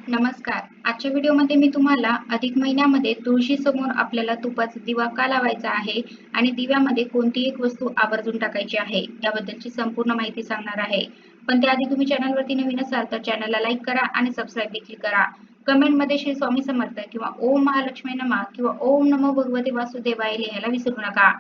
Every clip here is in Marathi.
नमस्कार. आजच्या व्हिडिओमध्ये मी तुम्हाला अधिक महिन्यामध्ये तुळशीसमोर आपल्याला तुपाचा दिवा का लावायचा आहे आणि दिव्यामध्ये कोणती एक वस्तू आवर्जून टाकायची आहे याबद्दलची संपूर्ण माहिती सांगणार आहे. पण त्याआधी तुम्ही चॅनलवरती नवीन असाल तर चॅनलला लाईक करा आणि सबस्क्राईब देखील करा. कमेंटमध्ये श्री स्वामी समर्थ किंवा ओम महालक्ष्मी नमः किंवा ओम नमो भगवते वासुदेवाय लिहायला विसरू नका.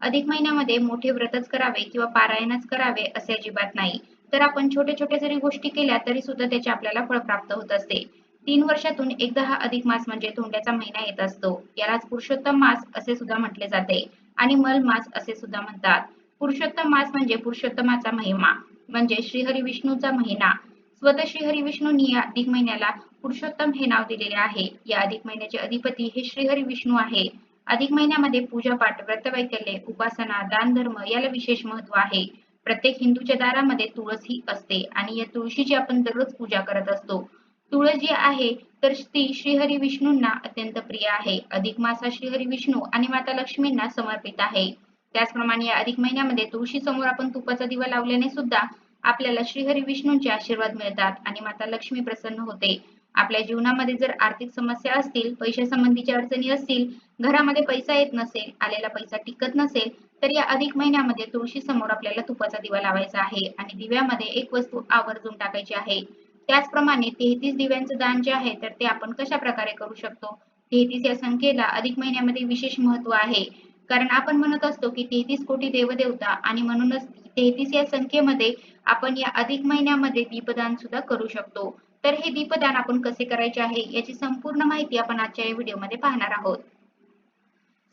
अधिक महिन्यामध्ये मोठे व्रतच करावे किंवा पारायणच करावे असे अजिबात नाही. तर आपण छोटे छोटे जरी गोष्टी केल्या तरी सुद्धा त्याचे आपल्याला फळ प्राप्त होत असते. 3 वर्षातून एकदा हा अधिक मास म्हणजे धोंड्याचा महिना येत असतो. यालाच पुरुषोत्तम मास असे सुद्धा म्हटले जाते आणि मल मास असे सुद्धा म्हणतात. पुरुषोत्तम मास म्हणजे पुरुषोत्तमाचा महिमा म्हणजे श्रीहरी विष्णूचा महिना. स्वतः श्रीहरी विष्णूंनी या अधिक महिन्याला पुरुषोत्तम हे नाव दिलेले आहे. या अधिक महिन्याचे अधिपती हे श्रीहरी विष्णू आहे. अधिक महिन्यामध्ये पूजापाठ, व्रतवैकल्ये, उपासना, दानधर्म याला विशेष महत्त्व आहे. प्रत्येक हिंदूच्या दारामध्ये तुळस ही असते आणि या तुळशीची आपण दररोज पूजा करत असतो. तुळस जी आहे तर ती श्रीहरी विष्णूंना अत्यंत प्रिय आहे. अधिक मास हा श्रीहरी विष्णू आणि माता लक्ष्मींना समर्पित आहे. त्याचप्रमाणे या अधिक महिन्यामध्ये तुळशी समोर आपण तुपाचा दिवा लावल्याने सुद्धा आपल्याला श्रीहरी विष्णूंचे आशीर्वाद मिळतात आणि माता लक्ष्मी प्रसन्न होते. आपल्या जीवनामध्ये जर आर्थिक समस्या असतील, पैशासंबंधीच्या अडचणी असतील, घरामध्ये पैसा येत नसेल, आलेला पैसा टिकत नसेल, तर या अधिक महिन्यामध्ये तुळशी समोर आपल्याला तुपाचा दिवा लावायचा आहे आणि दिव्यामध्ये एक वस्तू आवर्जून टाकायची आहे. त्याचप्रमाणे 33 दिव्यांचं दान जे आहे तर ते आपण कशा प्रकारे करू शकतो. 33 या संख्येला अधिक महिन्यामध्ये विशेष महत्त्व आहे. कारण आपण म्हणत असतो की 33 कोटी देवदेवता आणि म्हणूनच 33 या संख्येमध्ये आपण या अधिक महिन्यामध्ये दीपदान सुद्धा करू शकतो. तर हे दीपदान आपण कसे करायचे आहे याची संपूर्ण माहिती आपण आजच्या या व्हिडिओमध्ये पाहणार आहोत.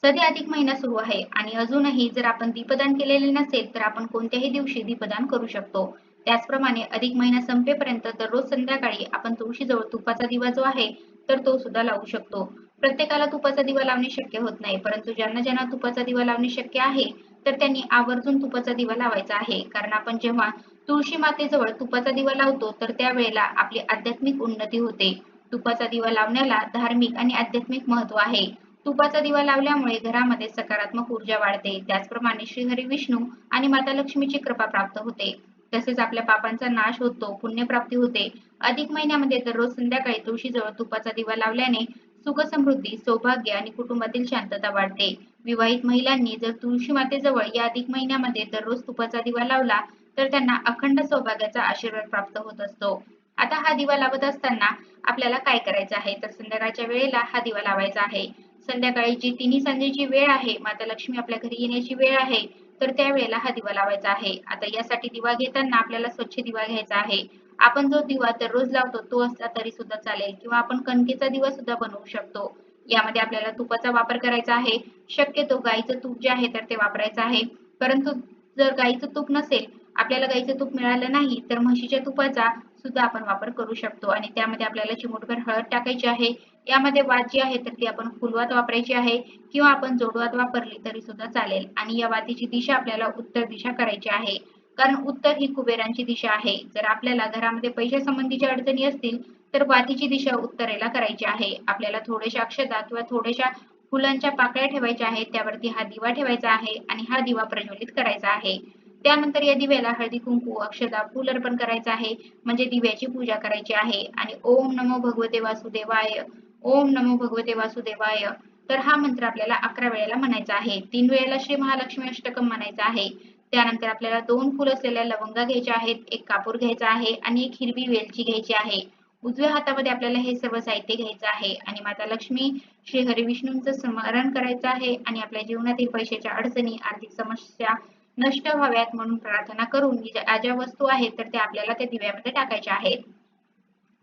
सध्या अधिक महिना सुरू आहे आणि अजूनही जर आपण दीपदान केलेले नसेल तर आपण कोणत्याही दिवशी दीपदान करू शकतो. त्याचप्रमाणे अधिक महिना संपेपर्यंत दररोज संध्याकाळी आपण तुळशीजवळ तुपाचा दिवा जो आहे तर तो सुद्धा लावू शकतो. प्रत्येकाला तुपाचा दिवा लावणे शक्य होत नाही, परंतु ज्यांना ज्यांना तुपाचा दिवा लावणे शक्य आहे तर त्यांनी आवर्जून तुपाचा दिवा लावायचा आहे. कारण आपण जेव्हा तुळशी मातेजवळ तुपाचा दिवा लावतो तर त्यावेळेला आपली आध्यात्मिक उन्नती होते. तुपाचा दिवा लावण्याला धार्मिक आणि आध्यात्मिक महत्त्व आहे. तुपाचा दिवा लावल्यामुळे घरामध्ये सकारात्मक ऊर्जा वाढते. त्याचप्रमाणे श्रीहरी विष्णू आणि माता लक्ष्मीची कृपा प्राप्त होते. तसेच आपल्या पापांचा नाश होतो, पुण्यप्राप्ती होते. अधिक महिन्यामध्ये दररोज संध्याकाळी तुळशीजवळ तुपाचा दिवा लावल्याने सुख समृद्धी, सौभाग्य आणि कुटुंबातील शांतता वाढते. विवाहित महिलांनी जर तुळशी मातेजवळ या अधिक महिन्यामध्ये दररोज तुपाचा दिवा लावला तर त्यांना अखंड सौभाग्याचा आशीर्वाद प्राप्त होत असतो. आता हा दिवा लावत असताना आपल्याला काय करायचं आहे तर संध्याकाळच्या वेळेला हा दिवा लावायचा आहे. संध्याकाळी जी तिन्ही संध्येची वेळ आहे, माता लक्ष्मी आपल्या घरी येण्याची वेळ आहे, तर त्यावेळेला हा दिवा लावायचा आहे. आता यासाठी दिवा घेताना आपल्याला स्वच्छ दिवा घ्यायचा आहे. आपण जो दिवा दररोज लावतो तो असला तरी सुद्धा चालेल किंवा आपण कणकेचा दिवा सुद्धा बनवू शकतो. यामध्ये आपल्याला तुपाचा वापर करायचा आहे. शक्यतो गाईचं तूप जे आहे तर ते वापरायचं आहे. परंतु जर गाईचं तूप नसेल, आपल्याला गाईचं तूप मिळालं नाही तर म्हशीच्या तुपाचा सुद्धा आपण वापर करू शकतो आणि त्यामध्ये आपल्याला चिमूटभर हळद टाकायची आहे. यामध्ये वात जी आहे तर ती आपण फुलवात वापरायची आहे किंवा आपण जोडवात वापरली तरी सुद्धा चालेल आणि या वातीची दिशा आपल्याला उत्तर दिशा करायची आहे. कारण उत्तर ही कुबेरांची दिशा आहे. जर आपल्याला घरामध्ये पैशासंबंधीच्या अडचणी असतील तर वातीची दिशा उत्तरेला करायची आहे. आपल्याला थोड्याशा अक्षता किंवा थोड्याशा फुलांच्या पाकळ्या ठेवायच्या आहेत, त्यावरती हा दिवा ठेवायचा आहे आणि हा दिवा प्रज्वलित करायचा आहे. त्यानंतर या दिव्याला हळदी कुंकू, अक्षता, फूल अर्पण करायचं आहे म्हणजे दिव्याची पूजा करायची आहे आणि ओम नमो भगवते वासुदेवाय, ओम नमो भगवते वासुदेवाय तर हा मंत्र आपल्याला 11 वेळेला म्हणायचा आहे. 3 वेळेला श्री महालक्ष्मी अष्टकम म्हणायचं आहे. त्यानंतर आपल्याला 2 फूल असलेल्या लवंगा घ्यायच्या आहेत, 1 कापूर घ्यायचा आहे आणि 1 हिरवी वेलची घ्यायची आहे. उजव्या हातामध्ये आपल्याला हे सर्व साहित्य घ्यायचं आहे आणि माता लक्ष्मी, श्री हरिविष्णूंचं स्मरण करायचं आहे आणि आपल्या जीवनातील पैशाच्या अडचणी, आर्थिक समस्या नष्ट व्हाव्यात म्हणून प्रार्थना करून ज्या ज्या वस्तू आहेत तर त्या आपल्याला त्या दिव्यामध्ये टाकायच्या आहेत.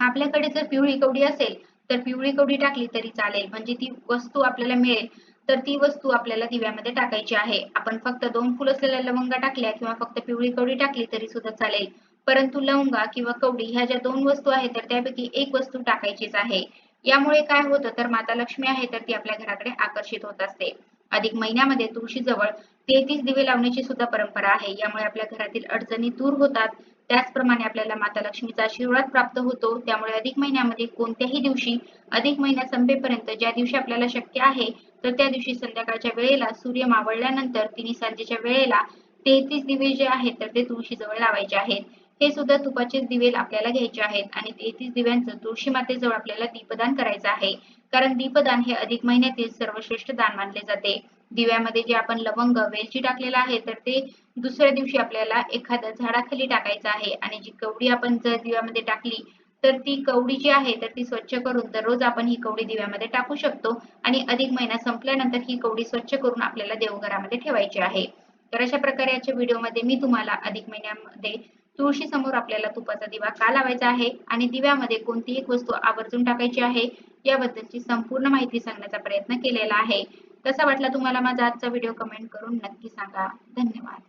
आपल्याकडे जर पिवळी कवडी असेल तर पिवळी कवडी टाकली तरी चालेल म्हणजे ती वस्तू आपल्याला मिळेल. तर ती वस्तू आपल्याला दिव्यामध्ये टाकायची आहे. आपण फक्त 2 फूल असलेल्या लवंगा टाकल्या किंवा फक्त पिवळी कवडी टाकली तरी सुद्धा चालेल. परंतु लवंगा किंवा कवडी ह्या ज्या 2 वस्तू आहेत तर त्यापैकी एक वस्तू टाकायचीच आहे. यामुळे काय होतं तर माता लक्ष्मी आहे तर ती आपल्या घराकडे आकर्षित होत असते. अधिक महिन्यामध्ये तुळशीजवळ 33 दिवे लावण्याची सुद्धा परंपरा आहे. यामुळे आपल्या घरातील अडचणी दूर होतात. त्याचप्रमाणे आपल्याला माता लक्ष्मीचा आशीर्वाद प्राप्त होतो. त्यामुळे अधिक महिन्यामध्ये कोणत्याही दिवशी अधिक महिना संपेपर्यंत ज्या दिवशी आपल्याला शक्य आहे तर त्या दिवशी संध्याकाळच्या वेळेला सूर्य मावळल्यानंतर तिन्ही सांजेच्या वेळेला 33 दिवे जे आहेत तर ते तुळशीजवळ लावायचे आहेत. हे सुद्धा तुपाचेच दिवे आपल्याला घ्यायचे आहेत आणि 33 दिव्यांचं तुळशी मातेजवळ आपल्याला दीपदान करायचं आहे. कारण दीपदान हे अधिक महिन्यातील सर्वश्रेष्ठ दान मानले जाते. दिव्यामध्ये जे आपण लवंग, वेलची टाकलेला आहे तर ते दुसऱ्या दिवशी आपल्याला एखाद्या झाडाखाली टाकायचं आहे आणि जी कवडी आपण जर दिव्यामध्ये टाकली तर ती कवडी जी आहे तर ती स्वच्छ करून दररोज आपण ही कवडी दिव्यामध्ये टाकू शकतो आणि अधिक महिना संपल्यानंतर ही कवडी स्वच्छ करून आपल्याला देवघरामध्ये ठेवायची आहे. तर अशा प्रकारे आजच्या व्हिडिओमध्ये मी तुम्हाला अधिक महिन्यामध्ये तुळशी समोर आपल्याला तुपाचा दिवा का लावायचा आहे आणि दिव्यामध्ये कोणती एक वस्तू आवर्जून टाकायची आहे याबद्दलची संपूर्ण माहिती सांगण्याचा प्रयत्न केलेला आहे. कसा वाटला तुम्हाला माझा आजचा व्हिडिओ कमेंट करून नक्की सांगा. धन्यवाद.